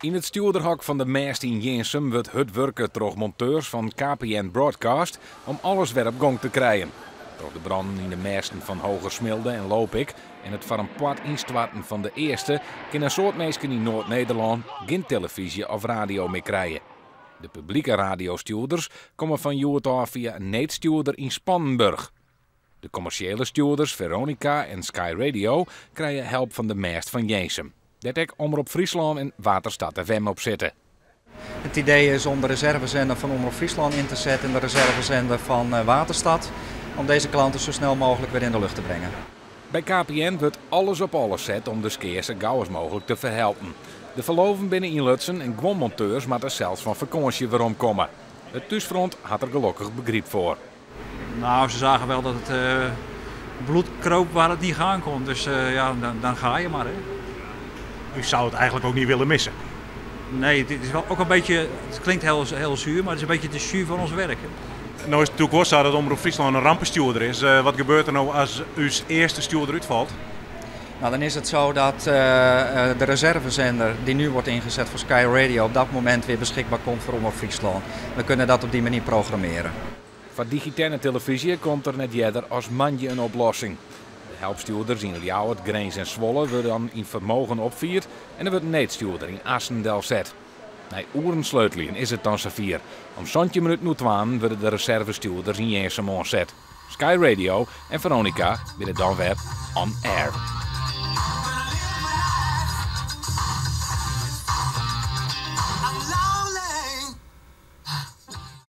In het stuurderhok van de mast in Jinsum wordt het werken door monteurs van KPN Broadcast om alles weer op gang te krijgen. Door de branden in de masten van Hogersmilde en Lopik en het van een pad instorten van de eerste kunnen een soort mensen in Noord-Nederland geen televisie of radio meer krijgen. De publieke radiostuurders komen van Joert af via een neetstuurder in Spannenburg. De commerciële stuurders Veronica en Sky Radio krijgen hulp van de mast van Jinsum. Daar ik Omroep Friesland en Waterstad FM op zitten. Het idee is om de reservezender van Omroep Friesland in te zetten en de reservezender van Waterstad. Om deze klanten zo snel mogelijk weer in de lucht te brengen. Bij KPN wordt alles op alles zet om de skeer zo gauw als mogelijk te verhelpen. De verloven binnen in Lutsen en gewoon monteurs maar er zelfs van vakantie weer omkomen. Het thuisfront had er gelukkig begrip voor. Nou, ze zagen wel dat het bloed kroop waar het niet gaan kon. Dus dan ga je maar. Hè. U zou het eigenlijk ook niet willen missen? Nee, dit is wel ook een beetje, het klinkt heel zuur, maar het is een beetje de jus van ons werk. Hè. Nou is het natuurlijk wel zo dat Omroep Friesland een rampenstuurder is. Wat gebeurt er nou als uw eerste stuurder uitvalt? Nou, dan is het zo dat de reservezender die nu wordt ingezet voor Sky Radio op dat moment weer beschikbaar komt voor Omroep Friesland. We kunnen dat op die manier programmeren. Voor digitale televisie komt er net eerder als manje een oplossing. De helpstuurders in Ljouwert, Greens en Zwolle worden dan in Vermogen opvierd en er wordt een neetstuurder in Assen-Delzet. Nee, oerensleutelen is het dan Savier. Om zo'n minuut nu twaan worden de reservestuurders in Jinsum onzet. Sky Radio en Veronica willen dan weer on air.